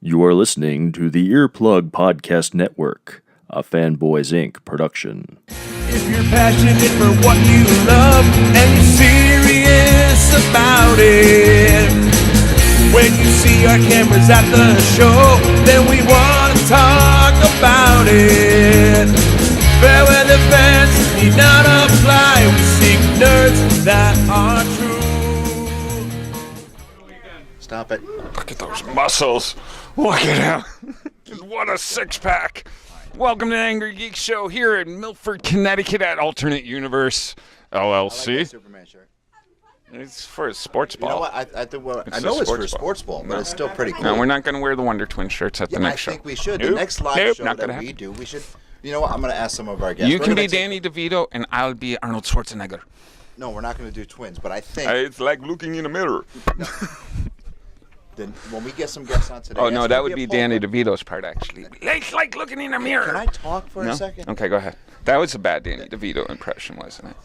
You are listening to the Earplug Podcast Network, a Fanboys Inc. production. If you're passionate for what you love and you're serious about it, when you see our cameras at the show, then we want to talk about it. Fair weather fans need not apply. We seek nerds that are true. Stop it. Look at those muscles. Look at him. What a six-pack. Welcome to the Angrygeeks show here in Milford, Connecticut at Alternate Universe LLC. I like that Superman shirt. It's for a sports ball. You know what? I It's know a it's for a sports sports ball, but it's still pretty cool. No, we're not going to wear the Wonder Twin shirts at the next show. I think we should. Nope. The next live show not that gonna we happen. do, we should. You know what? I'm going to ask some of our guests. You We're can gonna be Danny DeVito, and I'll be Arnold Schwarzenegger. No, we're not going to do twins, but I think It's like looking in a mirror. then when we get some guests on today. Oh, no, it's that gonna would a be poll. Danny DeVito's part, actually. It's like looking in a mirror. Can I talk for No? a second? Okay, go ahead. That was a bad Danny DeVito impression, wasn't it?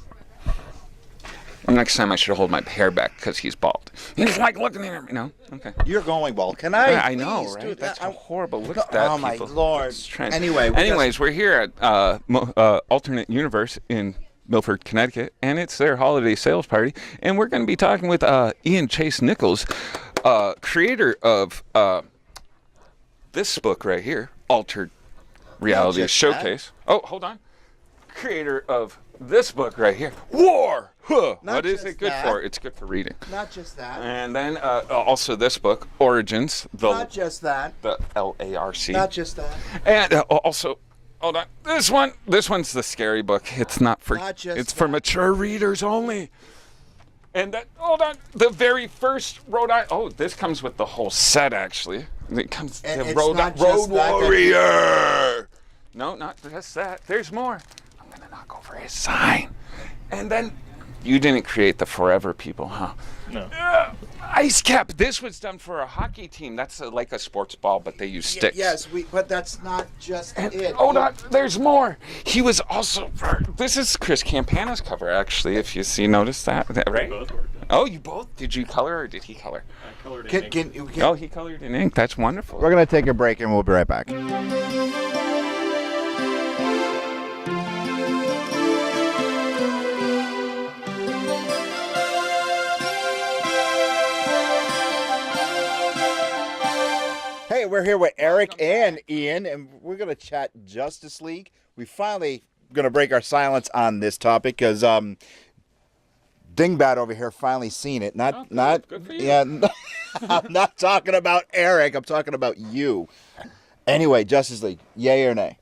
Next time I should hold my hair back because he's bald. He's like looking in him, Okay. You're going bald. Can I? I know, please do right? that? That's horrible. Look at that. Oh my people. lord. It's trend. Anyway, Anyways, we're here at Alternate Universe in Milford, Connecticut, and it's their holiday sales party. And we're going to be talking with Ian Chase Nichols, creator of this book right here, Altered Reality just Showcase. Oh, hold on. Creator of this book right here, Ware. Huh. What is it good for? It's good for reading. Not just that. And then also this book, Origins, Not just that. the LARC. Not just that. And also, hold on, this one's the scary book. It's not for, Not just it's for that. mature readers only. And that, hold on, the very first Rhode Island, oh, this comes with the whole set actually. It comes, And the it's Road not just that, Warrior. No, not just that. There's more. I'm gonna knock over his sign. And then, you didn't create the Forever people, huh? No. Ice Cap. This was done for a hockey team. That's like a sports ball, but they use sticks. Yes, but that's not just it. Hold on, there's more. He was also this is Chris Campana's cover, actually. If you notice that, right? Both worked. Oh, you both? Did you color or did he color? I colored it. Can, Oh, he colored in ink. That's wonderful. We're going to take a break and we'll be right back. Hey, we're here with Erik and Ian, and we're going to chat Justice League. We finally going to break our silence on this topic because Dingbat over here finally seen it. Not good for you. Yeah, I'm not talking about Erik. I'm talking about you. Anyway, Justice League, yay or nay?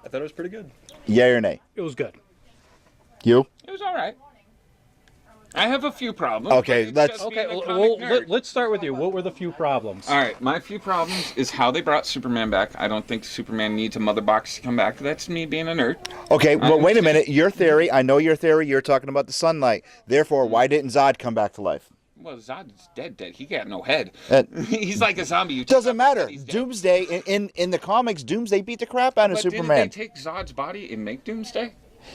I thought it was pretty good. Yay or nay? It was good. You? It was all right. I have a few problems. Okay, but it's let's- just being Okay, a comic nerd. let's start with you. What were the few problems? All right, my few problems is how they brought Superman back. I don't think Superman needs a mother box to come back. That's me being a nerd. Okay, well, wait a understand. minute. Your theory, I know your theory. You're talking about the sunlight. Therefore, why didn't Zod come back to life? Well, Zod's dead. He got no head. Uh, He's like a zombie. You Doesn't chop up his matter. head, he's dead. Doomsday, in the comics, Doomsday beat the crap out of But Superman. didn't they take Zod's body and make Doomsday?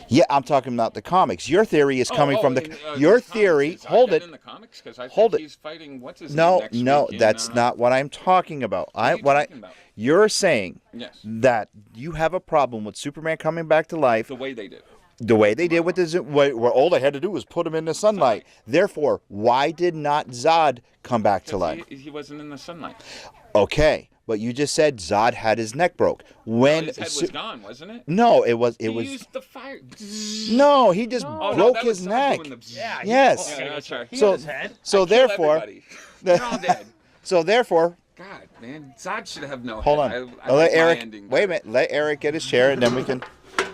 Yeah, I'm talking about the comics. Your theory is coming from the... in, your the theory... comics. Is Zod Hold dead it. in the comics? 'Cause I Hold think it. he's fighting, what's his name No, next no, week in, that's not what I'm talking about. are you talking about? You're saying Yes. that you have a problem with Superman coming back to life The way they did. the way they did with the where all they had to do was put him in the sunlight. Therefore, why did not Zod come back to life? He wasn't in the sunlight. Okay, but you just said Zod had his neck broke. When His head was gone, wasn't it? No, it was He used the fire. no, he just Oh, no, broke that was his Zod neck. doing the- Yes. Yeah, that's right. So so therefore Everybody. They're all dead. so therefore God, man, Zod should have no hold head. on. I Let like my Erik ending wait a better. minute. Let Erik get his chair and then we can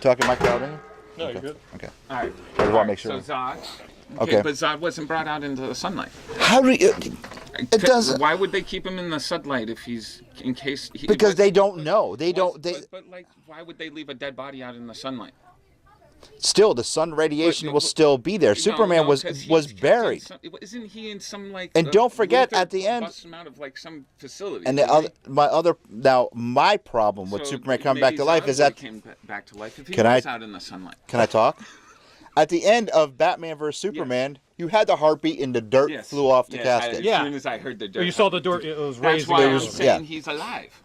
talk in my crowd in here. No, you're good. Okay. All right. I just want to make sure. So Zod. Okay. But Zod wasn't brought out into the sunlight. How do you it doesn't Why would they keep him in the sunlight if he's in case? because they don't know. They don't they But like, why would they leave a dead body out in the sunlight? still the sun radiation will still be there. Superman No, 'cause he's was in buried. Isn't he in some like? And don't forget, Luther at the end- busts him out of like some facility. And the doesn't other he? my problem with So Superman coming back maybe to life Zod is that would've came back to life if he Can was I- out in the sunlight. can I talk? At the end of Batman vs Superman, you had the heartbeat and the dirt flew off the casket. As soon as I heard the dirt. You saw the door. It was That's raised. why I'm again. saying he's alive.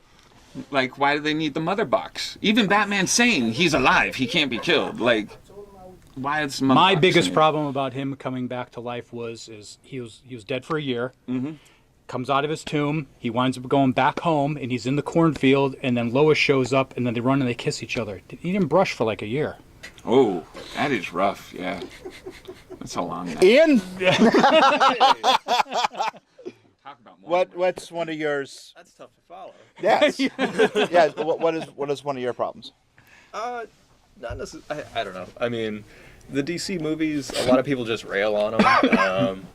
Like, why do they need the mother box? Even Batman saying he's alive, he can't be killed. Like, why is the mother My box biggest in it? problem about him coming back to life was he was dead for a year. Mm-hmm. Comes out of his tomb. He winds up going back home, and he's in the cornfield. And then Lois shows up, and then they run and they kiss each other. He didn't brush for like a year. Oh, that is rough. Yeah, that's a long night. Ian, Talk about more. what's one of yours? That's tough to follow. Yes. Yeah. What is one of your problems? Not necessarily. I don't know. I mean, the DC movies, a lot of people just rail on them.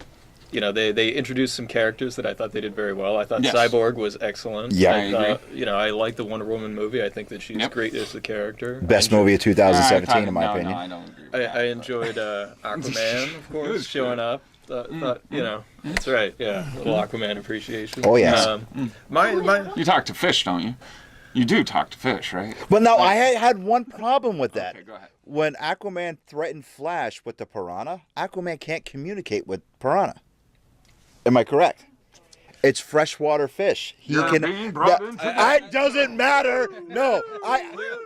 You know, they introduced some characters that I thought they did very well. I thought Yes. Cyborg was excellent. Yeah. I agree. You know, I like the Wonder Woman movie. I think that she's Yep. great as the character. Best movie of 2017, in my no, opinion. No, I don't agree with that. I enjoyed Aquaman, of course, was showing good. up. Thought, you know, that's right. Yeah, a little Aquaman appreciation. Oh, yes. My You talk to fish, don't you? You do talk to fish, right? But no, I had one problem with that. Okay, go ahead. When Aquaman threatened Flash with the piranha, Aquaman can't communicate with piranha. Am I correct? It's freshwater fish. He You're can. being brought into It doesn't matter. No,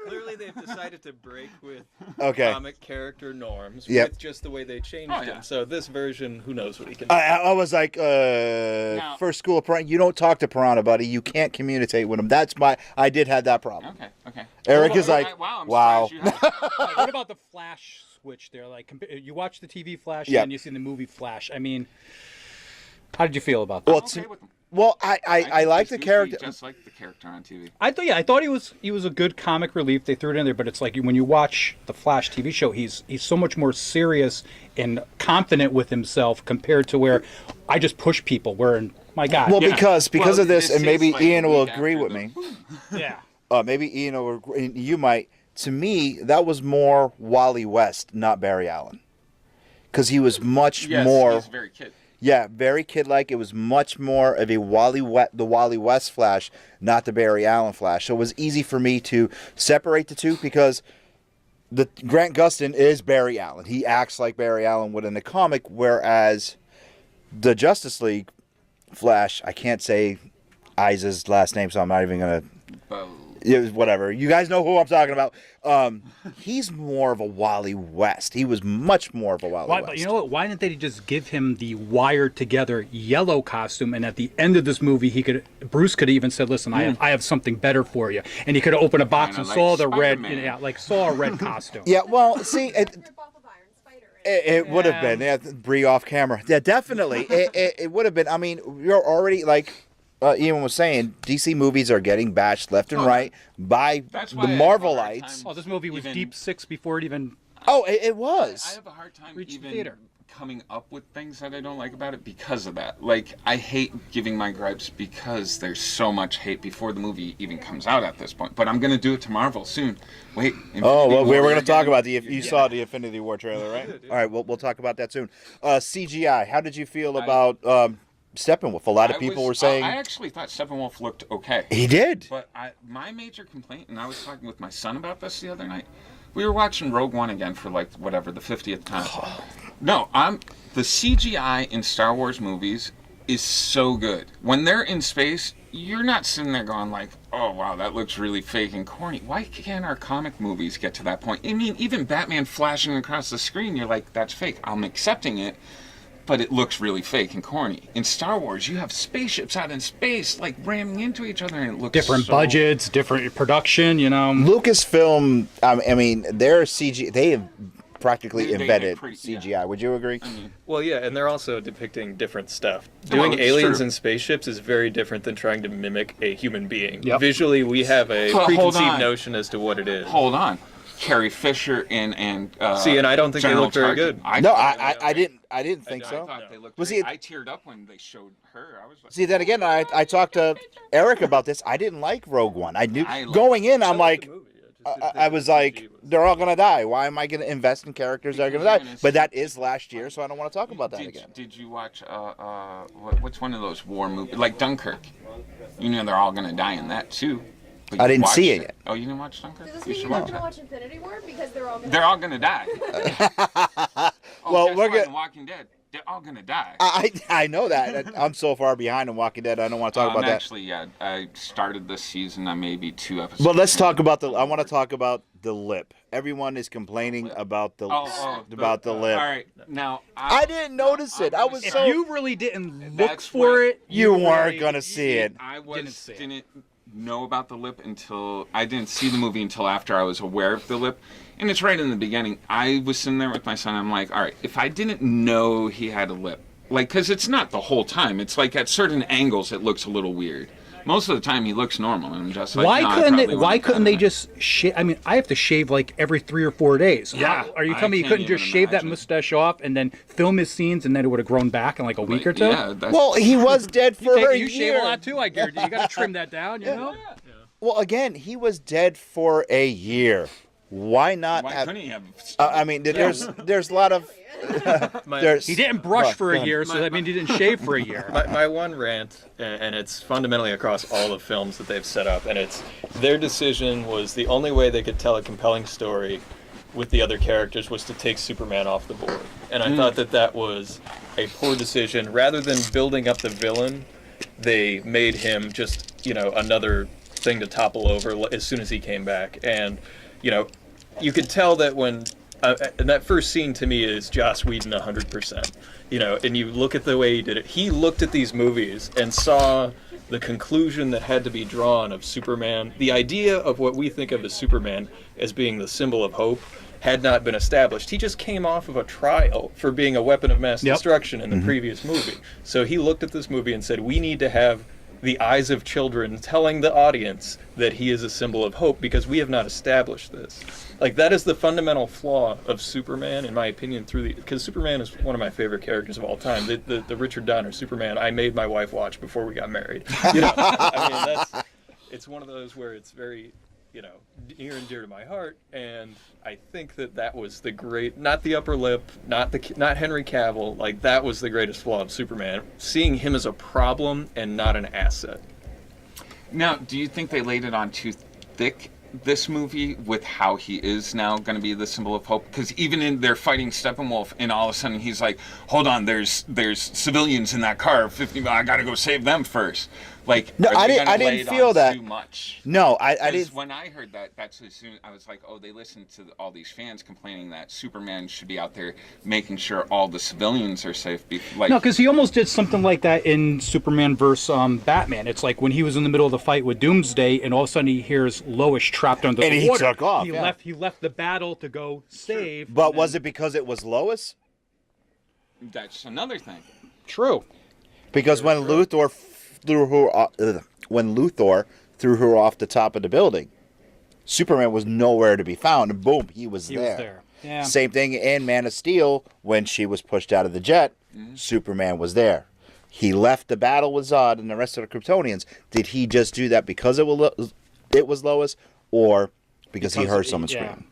Clearly, they've decided to break with Okay. comic character norms Yep. with just the way they changed Oh, yeah. him. So this version, who knows what he can do. I was like, first school of piranha. You don't talk to piranha, buddy. You can't communicate with him. I did have that problem. Okay. Eric is like, wow. I'm wow. surprised you have- What about the Flash switch there? Like, you watch the TV Flash Yeah. and you see the movie Flash. I mean, how did you feel about that? Well, I'm okay with him. Well, I think like he's the character. goofy, just like the character on TV. I thought he was a good comic relief. They threw it in there, but it's like when you watch the Flash TV show, he's so much more serious and confident with himself compared to where I just push people. Where my God, Well, Yeah. because Well, of this, this and maybe is like Ian a will week agree after with the- me. yeah. Maybe Ian will agree. You might. To me, that was more Wally West, not Barry Allen, because he was much Yes, more. he's very kid. Yeah, very kid-like. It was much more of a the Wally West Flash, not the Barry Allen Flash. So it was easy for me to separate the two because the Grant Gustin is Barry Allen. He acts like Barry Allen would in the comic, whereas the Justice League Flash, I can't say Isa's last name, so I'm not even gonna. It was whatever. You guys know who I'm talking about. He's more of a Wally West. He was much more of a Wally West. But you know what? Why didn't they just give him the wired together yellow costume? And at the end of this movie, Bruce could have even said, "Listen, I have something better for you." And he could have opened a box Kinda and like saw the red, Spider-Man. saw a red costume. Yeah, well, see, it would have been. Yeah, Bree off camera. Yeah, definitely. It would have been. I mean, you're already like Ian was saying, DC movies are getting bashed left and right by That's the why I have a hard Marvelites. time Oh, this movie was even- Deep Six before it even. Oh, it was. I have a hard time Reach the even theater. coming up with things that I don't like about it because of that. Like, I hate giving my gripes because there's so much hate before the movie even comes out at this point. But I'm going to do it to Marvel soon. Wait. Oh, well, we were going going to talk about you saw the Infinity War trailer, right? All right, we'll talk about that soon. CGI, how did you feel about Steppenwolf? A lot of people were saying I actually thought Steppenwolf looked okay. he did. But my major complaint, and I was talking with my son about this the other night, we were watching Rogue One again for like whatever the 50th time. No, the CGI in Star Wars movies is so good. When they're in space, you're not sitting there going like, "Oh wow, that looks really fake and corny." Why can't our comic movies get to that point? I mean, even Batman flashing across the screen, you're like, "That's fake." I'm accepting it. But it looks really fake and corny. In Star Wars, you have spaceships out in space, like ramming into each other, and it looks Different so... budgets, different production, Lucasfilm, I mean, their CG, they have practically They embedded pretty- CGI. yeah. Would you agree? Well, yeah, and they're also depicting different stuff. Well, Doing it's aliens true. and spaceships is very different than trying to mimic a human being. Yep. Visually, we have a But hold preconceived on. notion as to what it is. Hold on. Carrie Fisher and See, and I don't think they General look very Tarkin. good. No, thought- I didn't think I so. thought they looked Was great. he- I teared up when they showed her. I was like, See, then again, I talked to Eric about this. I didn't like Rogue One. I knew I liked going in, I'm I like, the movie. I just didn't I think was the like, CG was- they're all gonna die. Why am I gonna invest in characters that are gonna die? Because you're But gonna that is last year, so I don't want to talk about that again. Did you watch what's one of those war movies like Dunkirk? You know they're all gonna die in that too. But I you didn't see watched it yet. Oh, you didn't watch Dunkirk? Does this You mean should you're not watch going to it. watch Infinity War? Because they're all going to They're all gonna die. Well, guess we're what? gonna- In Walking Dead, they're all gonna die. I know that. I'm so far behind in Walking Dead. I don't want to talk about that. Actually, yeah, I started this season. I may be 2 episodes. But let's talk about I want to talk about the lip. Everyone is complaining about the lip. All right, now I didn't notice it. I was If so you really didn't look That's for what- it, you weren't really gonna see it. I Didn't see it. didn't know about the lip until I didn't see the movie until after I was aware of the lip, and it's right in the beginning. I was sitting there with my son. I'm like, all right, if I didn't know he had a lip, like, because it's not the whole time. It's like at certain angles it looks a little weird. Most of the time he looks normal, and I'm just like, Why no, I couldn't probably they? Why wouldn't couldn't have they done just shave? I mean, I have to shave like every 3 or 4 days. Yeah, Are you I telling me you can't couldn't just even shave that imagine. mustache off and then film his scenes and then it would have grown back in like a week or it. two? Yeah, that's, well, he was dead for a You shave year. a lot too, I guarantee. You got to trim that down, you know. Well, again, he was dead for a year. Why not why have? couldn't he have? I mean, there's a lot of. there's, He didn't brush Well, for go a ahead. year, so that means he didn't shave for a year. My one rant, and it's fundamentally across all the films that they've set up, and it's their decision was the only way they could tell a compelling story with the other characters was to take Superman off the board. And I thought that was a poor decision. Rather than building up the villain, they made him just, another thing to topple over as soon as he came back. And, you could tell that when and that first scene to me is Joss Whedon 100%. And you look at the way he did it. He looked at these movies and saw the conclusion that had to be drawn of Superman. The idea of what we think of as Superman as being the symbol of hope had not been established. He just came off of a trial for being a weapon of mass destruction in the previous movie. So he looked at this movie and said, we need to have the eyes of children telling the audience that he is a symbol of hope because we have not established this. Like, that is the fundamental flaw of Superman, in my opinion, because Superman is one of my favorite characters of all time. The Richard Donner Superman I made my wife watch before we got married. It's one of those where it's very, near and dear to my heart, and I think that was the great, not the upper lip, not Henry Cavill, like, that was the greatest flaw of Superman, seeing him as a problem and not an asset. Now, do you think they laid it on too thick, this movie, with how he is now going to be the symbol of hope? Because even in they're fighting Steppenwolf, and all of a sudden he's like, hold on, there's civilians in that car, 50, I got to go save them first. Like, No, are I they didn't- gonna I didn't lay it feel on that. too much? No, I 'Cause didn't. when I heard that, that's as soon I was like, oh, they listened to all these fans complaining that Superman should be out there making sure all the civilians are safe. No, because he almost did something like that in Superman vs. Batman. It's like when he was in the middle of the fight with Doomsday, and all of a sudden he hears Lois trapped under And the he water. took off, He yeah. left the battle to go save. But and was then- it because it was Lois? That's another thing. True? Because when Luthor threw her off the top of the building, Superman was nowhere to be found, and boom, he was He there. was there. Yeah. Same thing in Man of Steel when she was pushed out of the jet. Superman was there. He left the battle with Zod and the rest of the Kryptonians. Did he just do that because it was Lois, or because he heard someone scream?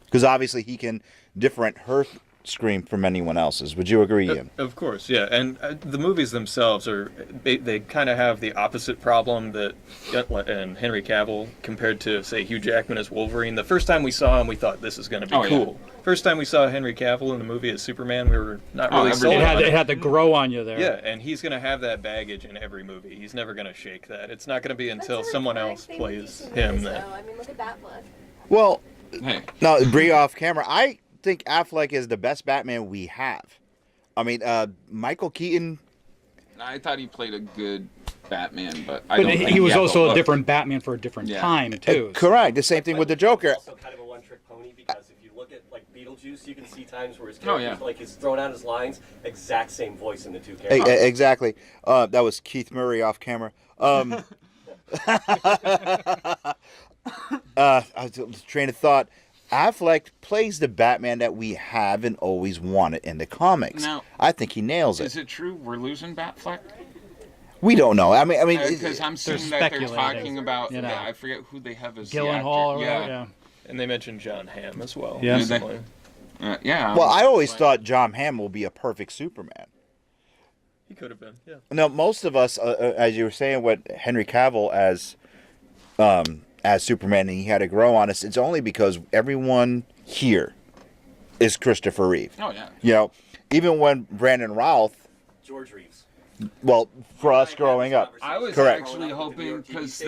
Because obviously he can different her scream from anyone else's. Would you agree, Ian? Of course, yeah. And the movies themselves they kind of have the opposite problem that and Henry Cavill compared to, say, Hugh Jackman as Wolverine. The first time we saw him, we thought this is going to be cool. Yeah. First time we saw Henry Cavill in the movie as Superman, we were not really sold on it. It had to grow on you there. Yeah, and he's going to have that baggage in every movie. He's never going to shake that. It's not going to be until someone else plays him that. I mean, look at Batfleck. Well, Hey, no, Bree off camera. I think Affleck is the best Batman we have. I mean, Michael Keaton. I thought he played a good Batman, but I But don't think he was had the also a look. different Batman for a different time, too. Correct. The same thing with the Joker. Also kind of a one-trick pony because if you look at like Beetlejuice, you can see times where his Oh, characters yeah. like he's throwing out his lines, exact same voice in the two E- characters. Exactly. That was Keith Murray off camera. I was train of thought. Affleck plays the Batman that we have and always wanted in the comics. Now, I think he nails Is it. it true we're losing Batfleck? We don't know. I mean, Because I'm seeing that they're speculating, talking about. you know. I forget who they have as the Gyllenhaal or actor. whatever, yeah. And they mentioned John Hamm as well. Yeah. recently. Yeah. well, I always thought John Hamm will be a perfect Superman. He could have been, yeah. No, most of us, as you were saying, what Henry Cavill as as Superman and he had to grow on us, it's only because everyone here is Christopher Reeve. Oh yeah. You know, even when Brandon Routh, George Reeves. well, for us growing up, I was Correct. actually hoping because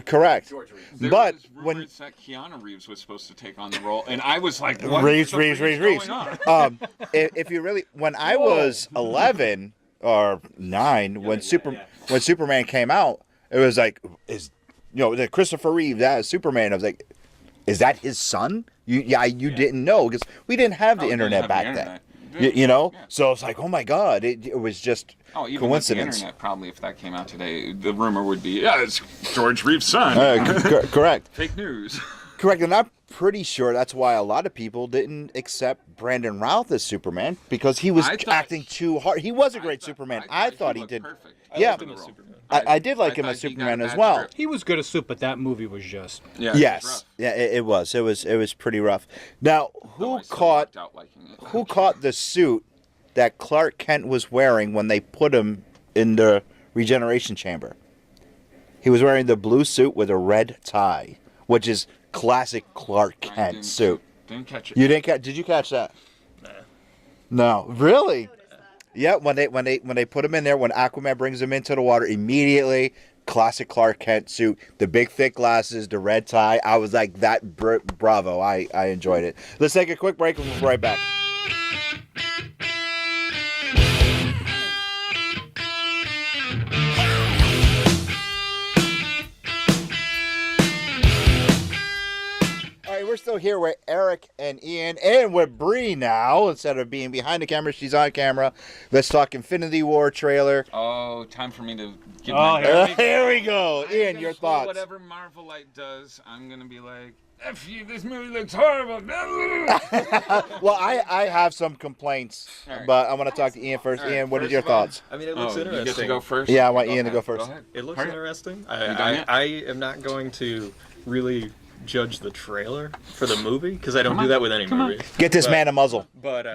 correct. George Reeves. there But was when rumors that Keanu Reeves was supposed to take on the role, and I was like, what Reeves, the Reeves, freak is Reeves, going on? if you really, when I was 11 or 9, when Superman came out, it was like, the Christopher Reeve, that is Superman. I was like, is that his son? You didn't know because we didn't have the we didn't internet have the back internet. then. You know, so it's like, oh my God, it was just Even coincidence. With the internet, probably if that came out today, the rumor would be, it's George Reeves' son. Correct. Fake news. Correct, and I'm pretty sure that's why a lot of people didn't accept Brandon Routh as Superman because he was acting too hard. He was a great Superman. I thought he looked did. perfect. Yeah, liked him as Superman. I did like him thought as he got Superman a as bad well. script. He was good as Soup, but that movie was just. Yeah, it was Yes, rough. yeah, it was. It was pretty rough. Now, Though I still walked out liking it. who caught the suit that Clark Kent was wearing when they put him in the regeneration chamber? He was wearing the blue suit with a red tie, which is classic Clark I Kent didn't- suit. Didn't catch it. You didn't catch? Did you catch that? No, really? Yeah, when they put him in there, when Aquaman brings him into the water, immediately classic Clark Kent suit, the big thick glasses, the red tie. I was like, bravo! I enjoyed it. Let's take a quick break and we'll be right back. All right, we're still here with Erik and Ian and with Bree now. Instead of being behind the camera, she's on camera. Let's talk Infinity War trailer. Oh, time for me to give Oh, my here Here we go. I'm Ian, gonna your pull thoughts. Whatever Marvelite does, I'm gonna be like, F you, this movie looks horrible. Well, I have some complaints, All right. but I want to talk to Ian first. All right, Ian, what are first your of all- thoughts? I mean, it looks You get to interesting. go first? Yeah, I want Go Ian to ahead. go first. Go ahead. It looks Hurry up. interesting. You done yet? I am not going to really judge the trailer for the movie because I don't do that with any movie. Get this man a muzzle. But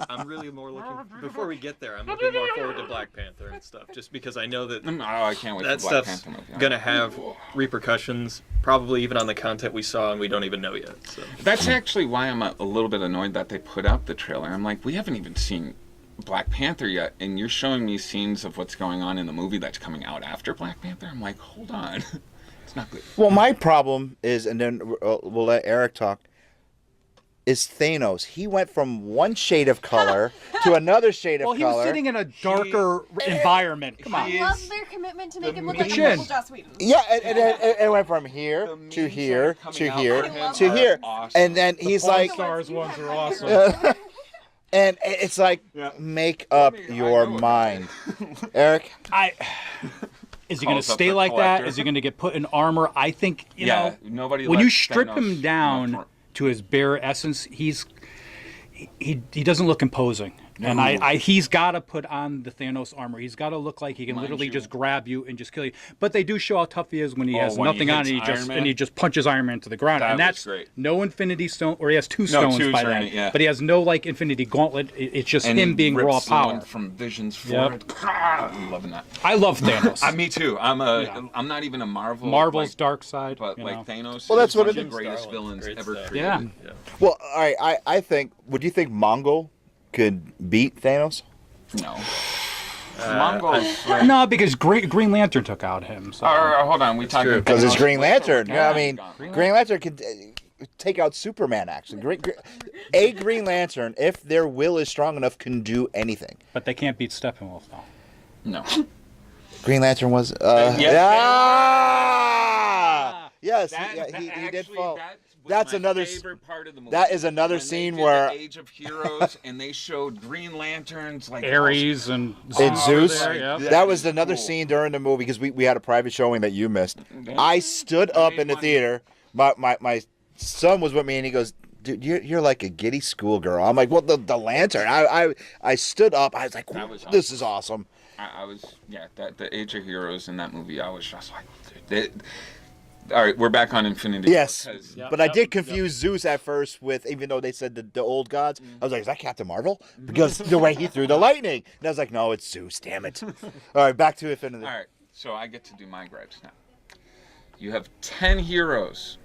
I'm really more looking. Before we get there, I'm looking more forward to Black Panther and stuff, just because I know that Oh, I can't wait that for Black stuff's Panther movie. gonna have repercussions, probably even on the content we saw and we don't even know yet. So. That's actually why I'm a little bit annoyed that they put out the trailer. I'm like, we haven't even seen Black Panther yet, and you're showing me scenes of what's going on in the movie that's coming out after Black Panther. I'm like, hold on. It's not good. Well, my problem is, and then we'll let Erik talk, is Thanos. He went from one shade of color to another shade of Well, he color. was sitting in a darker environment. Come on. I love their commitment to make him look the like chin. Michael Joss Whedon. Yeah, and it went from here to here to here to here, and then he's Porn like, stars ones are awesome. and it's like, make up your mind, Erik. Is he going to Calls up stay the like that? collector. Is he going to get put in armor? I think, you know, nobody when you lets strip Thanos him down know for- to his bare essence, he doesn't look imposing. And he's got to put on the Thanos armor. He's got to look like he can literally you- just grab you and just kill you. But they do show how tough he is when he has when he nothing on hits and Iron Man? he just punches Iron Man to the ground. That and was that's great. no Infinity Stone, or he has two stones twos by are then. in it, yeah. But he has no like Infinity Gauntlet. It's just and him he being rips raw someone power. from Vision's Yep. forward. I'm loving that. I love Thanos. Me too. I'm not even a Marvel's Darksied. but you like know. Thanos. Well, that's is what one it of the is. greatest Star villains Wars, ever great stuff. created. Yeah. Well, all right. I think. Would you think Mongol could beat Thanos? No. Mongols. No, because Green Lantern took out him. So. Hold on. We talking Because it's Thanos. Green Lantern. Yeah, I mean, Green Green Lantern could take out Superman. Actually, a Green Lantern, if their will is strong enough, can do anything. But they can't beat Steppenwolf, though. No. Green Lantern was. Yes, he did fall. That's another. Favorite part of the movie. That is another When they scene did where the Age of Heroes and they showed Green Lanterns like Ares and Zeus. There, yep. That was another scene during the movie because we had a private showing that you missed. I stood up in the theater. My son was with me and he goes, "Dude, you're like a giddy schoolgirl." I'm like, "Well, the lantern." I stood up. I was like, "This is awesome." I was the Age of Heroes in that movie. I was just like, all right, we're back on Infinity. Yes, War, 'cause- but I did confuse Zeus at first with, even though they said the old gods, I was like, is that Captain Marvel? Because the way he threw the lightning. And I was like, no, it's Zeus, damn it. All right, back to Infinity. All right, so I get to do my gripes now. You have 10 heroes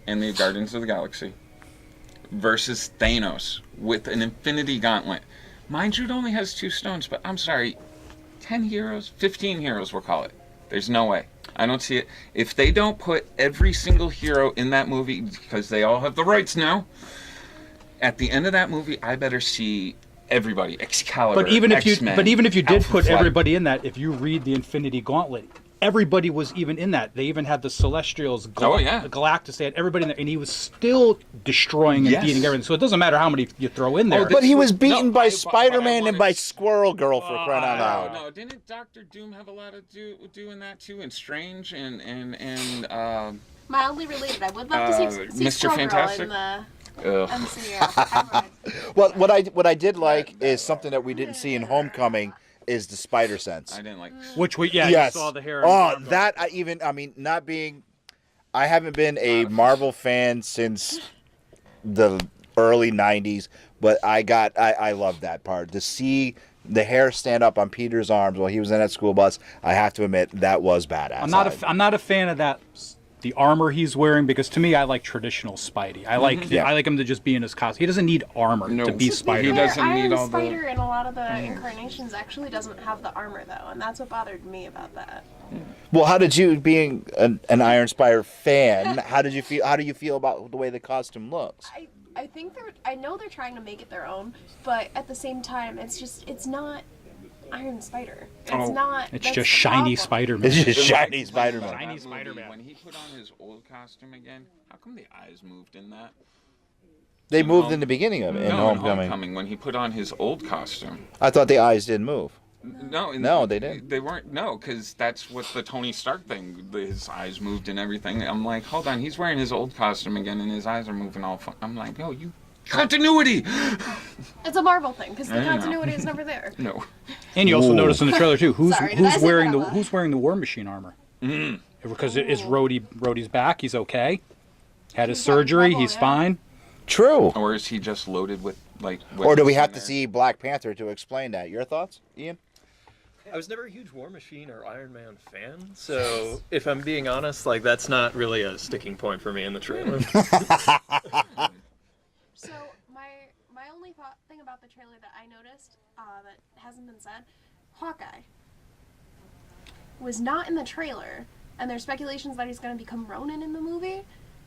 in the Guardians of the Galaxy versus Thanos with an Infinity Gauntlet. Mind you, it only has 2 stones, but I'm sorry, 10 heroes? 15 heroes, we'll call it. There's no way. I don't see it. If they don't put every single hero in that movie, because they all have the rights now, at the end of that movie, I better see everybody. Excalibur, But even if you did Alpha put Flight. everybody in that, if you read the Infinity Gauntlet, everybody was even in that. They even had the Celestials, Galactus. They had everybody in there, and he was still destroying and beating everything. So it doesn't matter how many you throw in there. But he was beaten by Spider-Man and by Squirrel Girl, for crying out loud. No, didn't Doctor Doom have a lot of do in that too? And Strange and Mildly related. I would love to see Mr. Squirrel Fantastic? Girl in the MCU. Well, what I did like is something that we didn't see in Homecoming is the spider sense. I didn't like. Which we Yes. you saw the hair. Oh, that I haven't been a Marvel fan since the early '90s, but I love that part. To see the hair stand up on Peter's arms while he was in that school bus, I have to admit that was badass. I'm not a fan of that. The armor he's wearing, because to me, I like traditional Spidey. I like him to just be in his costume. He doesn't need armor to be Spider. He doesn't need Iron all the. Spider in a lot of the incarnations actually doesn't have the armor though, and that's what bothered me about that. Well, how did you, being an Iron Spider fan, how do you feel about the way the costume looks? I think I know they're trying to make it their own, but at the same time, it's not Iron Spider. It's just shiny Spider-Man. It's just shiny Spider-Man. Shiny Spider-Man. When he put on his old costume again, how come the eyes moved in that? They moved in the beginning of it, in Homecoming. When he put on his old costume. I thought the eyes didn't move. No, they didn't. They weren't. No, because that's what the Tony Stark thing. His eyes moved and everything. I'm like, hold on, he's wearing his old costume again, and his eyes are moving all fun. I'm like, yo, you continuity. It's a Marvel thing because the continuity is never there. No. And you also notice in the trailer too, who's Sorry, did I say wearing that the out loud? who's wearing the War Machine armor? Because it is Rhodey's back. He's okay. Had his He's got surgery. trouble, He's yeah. fine. True. Or is he just loaded with like? Or do we weapons have in to there? see Black Panther to explain that? Your thoughts, Ian? I was never a huge War Machine or Iron Man fan, so if I'm being honest, like that's not really a sticking point for me in the trailer. So my only thing about the trailer that I noticed that hasn't been said, Hawkeye was not in the trailer, and there's speculations that he's going to become Ronin in the movie.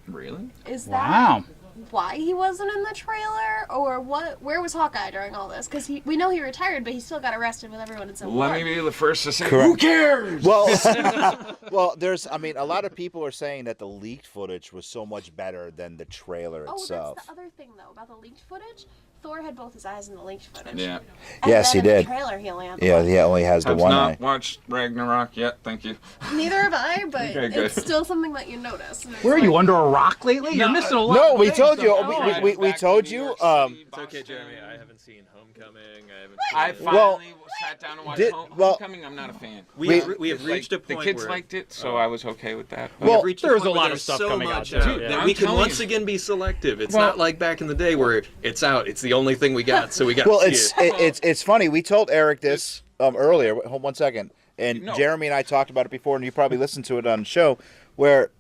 Really? Is Wow. that why he wasn't in the trailer, or what? Where was Hawkeye during all this? Because we know he retired, but he still got arrested with everyone in Civil War. Let me be the first to say, Correct. who cares? Well, a lot of people are saying that the leaked footage was so much better than the trailer Oh, itself. that's the other thing though about the leaked footage. Thor had both his eyes in the leaked footage. Yeah. And Yes, then he in did. The trailer, he only had the Yeah, one. he only has the I've one not eye. watched Ragnarok yet. Thank you. Neither have I, but Okay, good. it's still something that you notice. And it's Where are you like- under a rock lately? You're missing a lot. No, of we things. told you. Oh, We told you. It's okay, Jeremy. I haven't seen Homecoming. I haven't seen. I Well, finally sat down and watched well- Homecoming. I'm not a fan. We have reached a point the kids where liked it, so I was okay with that. Well, we've reached there's point a where lot of there's stuff so coming out much there, out yeah. that I'm we can telling once you. again be selective. It's Well- not like back in the day where it's out. It's the only thing we got, so we got. Well, to see it. it's funny. We told Eric this earlier. Hold 1 second. And No. Jeremy and I talked about it before, and you probably listened to it on the show, where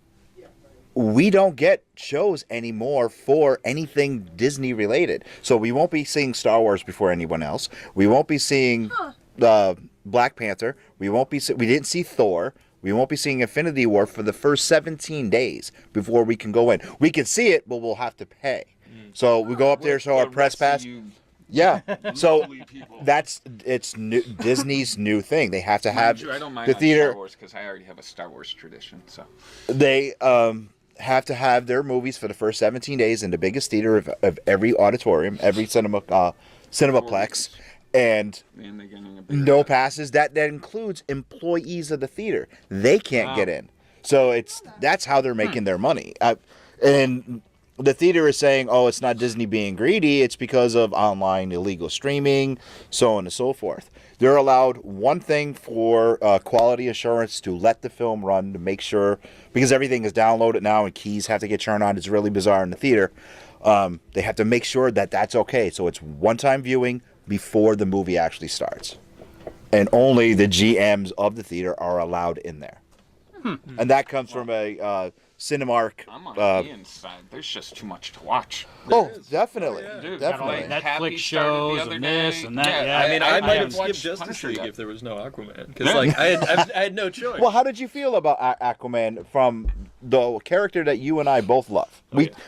we don't get shows anymore for anything Disney related. So we won't be seeing Star Wars before anyone else. We won't be seeing Black Panther. We didn't see Thor. We won't be seeing Infinity War for the first 17 days before we can go in. We can see it, but we'll have to pay. So we go up there, show our The press rest of pass. you Yeah. So lowly people. it's Disney's new thing. They have to Mind have you, I don't mind the on theater. Star Wars because I already have a Star Wars tradition. So They have to have their movies for the first 17 days in the biggest theater of every auditorium, every cinemaplex, and and they're getting a bigger no passes. That includes employees of the theater. They can't get in. So that's how they're making their money. And the theater is saying, oh, it's not Disney being greedy. It's because of online illegal streaming, so on and so forth. They're allowed one thing for quality assurance, to let the film run, to make sure, because everything is downloaded now and keys have to get turned on. It's really bizarre in the theater. They have to make sure that that's okay. So it's one-time viewing before the movie actually starts. And only the GMs of the theater are allowed in there. And that comes from a Cinemark. I'm on Ian's side. There's just too much to watch. Oh, definitely. Dude, Definitely. Netflix Happy started shows the other and this day. and that. Yeah, I mean, I might have watched skipped Justice Punisher League yet. if there was no Aquaman, because like I had no choice. Well, how did you feel about Aquaman from the character that you and I both love?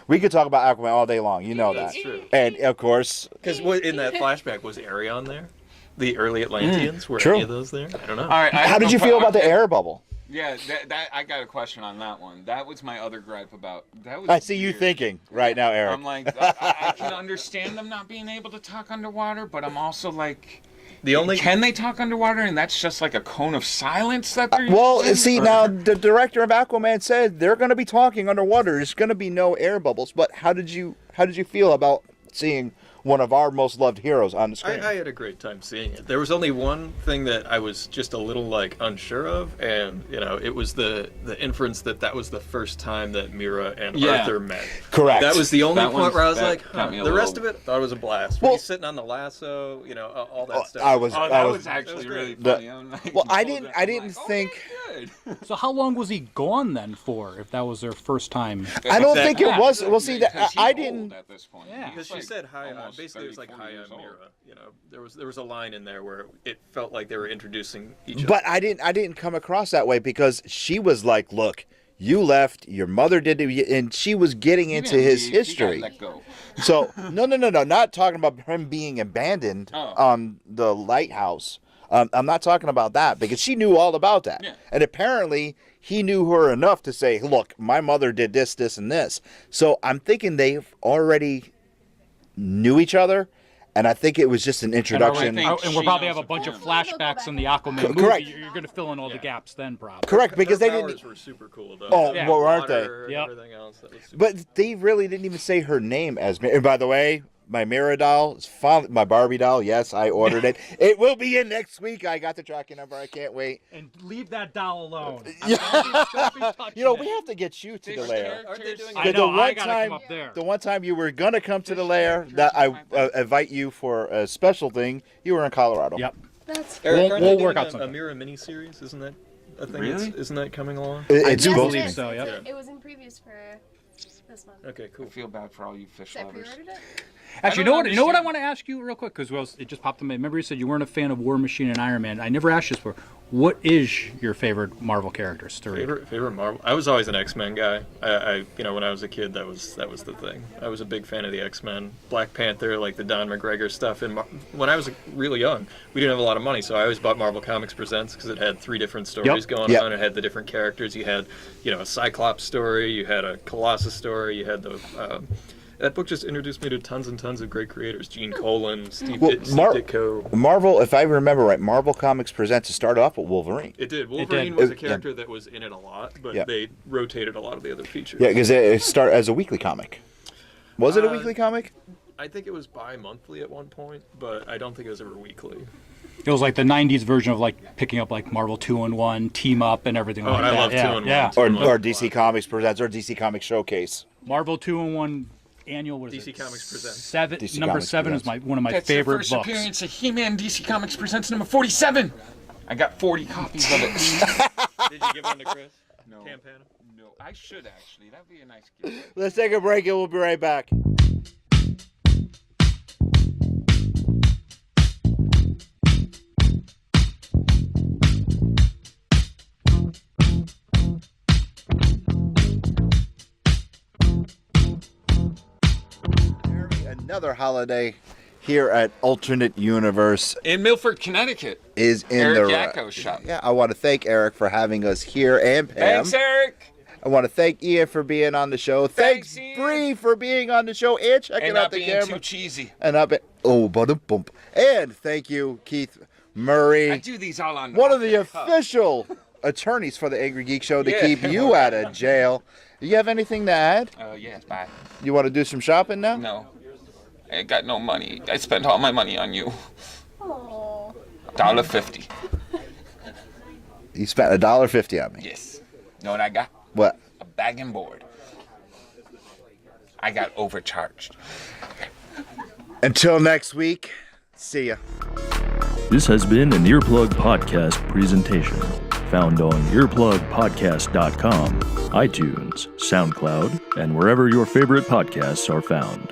We could talk about Aquaman all day long. You know that. That's true. And of course, Because in that flashback was Arion there? The early Atlanteans? Were True. any of those there? I don't know. All right. how did you feel about the air bubble? Yeah, that I got a question on that one. That was my other gripe about. That was I see you weird. thinking right now, Eric. I'm like, I can understand them not being able to talk underwater, but I'm also like, The only can they talk underwater? And that's just like a cone of silence that they're Well, using? see, now the director of Aquaman said they're going to be talking underwater. There's going to be no air bubbles. But how did you feel about seeing one of our most loved heroes on the screen? I had a great time seeing it. There was only one thing that I was just a little like unsure of, and it was the inference that was the first time that Mira and Arthur met. Correct. That was the only That point one's- where I was that like, got me a the rest little- of it, I thought it was a blast. Well- When he's sitting on the lasso, all that stuff. I was. Oh, I that was. was actually really the- funny. I'm like, Well, I I'm didn't like, think. oh, good. So how long was he gone then for? If that was their first time? I don't Exactly. think it was. Yeah, Well, see, that because he's I old didn't. at this point. Yeah. He's Because she like said hi. almost Basically, it was like 34 hi, years I'm old. Mira. There was a line in there where it felt like they were introducing each other. But I didn't come across that way because she was like, "Look, you left. Your mother did it," and she was getting He into didn't his leave, he got history. let go. So no, not talking about him being abandoned on the lighthouse. I'm not talking about that because she knew all about that, Yeah. and apparently he knew her enough to say, "Look, my mother did this, this, and this." So I'm thinking they've already knew each other, and I think it was just an introduction. think- And we'll she probably knows have a bunch it of for him. flashbacks in the Aquaman movie. Correct. You're going to fill in all the gaps then, probably. Correct, because Her they powers didn't. were super cool though. Oh, Yeah. well, aren't they? Water and Yep. everything else. That was super But they really didn't even say her name as. And by the way, my Mira doll is my Barbie doll. Yes, I ordered it. It will be in next week. I got the tracking number. I can't wait. And leave that doll alone. Yeah. Don't be touching You know, it. we have to get you to the These lair. Aren't they doing I it? know, The I one gotta time- come up there. The one time you were gonna come to the lair, that I invite you for a special thing. You were in Colorado. Yep. That's Eric, We'll- aren't we'll they work doing out a something. Mira miniseries? Isn't that a thing? Really? Isn't that coming along? It's do cool. believe so, yep. It was in previews for this month. Okay, cool. I feel bad for all you fish So I lovers. pre-ordered it. Actually, don't you know what I understand. want to ask you real quick because it just popped in my. Remember you said you weren't a fan of War Machine and Iron Man. I never asked you this before. What is your favorite Marvel characters to read? Favorite Marvel. I was always an X-Men guy. I when I was a kid, that was the thing. I was a big fan of the X-Men, Black Panther, like the Don McGregor stuff. And when I was really young, we didn't have a lot of money, so I always bought Marvel Comics Presents because it had 3 different stories going Yep. on. It had the different characters. You had, a Cyclops story. You had a Colossus story. You had the. That book just introduced me to tons and tons of great creators: Gene Colan, Steve Ditko. Marvel, if I remember right, Marvel Comics Presents. It started off with Wolverine. It did. did. Wolverine was a Yeah. character that was in it a lot, but Yeah. they rotated a lot of the other features. Yeah, because it started as a weekly comic. Was it a weekly comic? I think it was bi-monthly at one point, but I don't think it was ever weekly. It was like the '90s version of like picking up like Marvel 2-in-1, Team Up, and everything like I that. love yeah, 2-in-1. yeah. Or DC Comics Presents or DC Comics Showcase. Marvel 2-in-1 annual. What is DC it? Comics Presents. DC Number Comics 7 is Presents. one of my That's favorite the first books. appearance of He-Man DC Comics Presents number 47. I got 40 copies of it. Did you give one to Chris? No. Campana? No, I should actually. That'd be a nice gift. Let's take a break and we'll be right back. Another holiday here at Alternate Universe In Milford, Connecticut. is in Erik the Yacko shop. Yeah, I want to thank Eric for having us here and Pam. Thanks, Eric. I want to thank Ian for being on the show. Thanks, Ian. Bree, for being on the show and checking And out not the being camera. too cheesy. And up, bump. And thank you, Keith Murray, I do these all on one of the off cuff. official attorneys for the Angry Geek Show to Yeah. keep you out of jail. Do you have anything to add? Yes, bye. You want to do some shopping now? No. I got no money. I spent all my money on you. Oh. $1.50. You spent $1.50 on me. Yes. Know what I got? What? A bag and board. I got overcharged. Until next week, see ya. This has been an Earplug Podcast presentation. found on earplugpodcast.com, iTunes, SoundCloud, and wherever your favorite podcasts are found.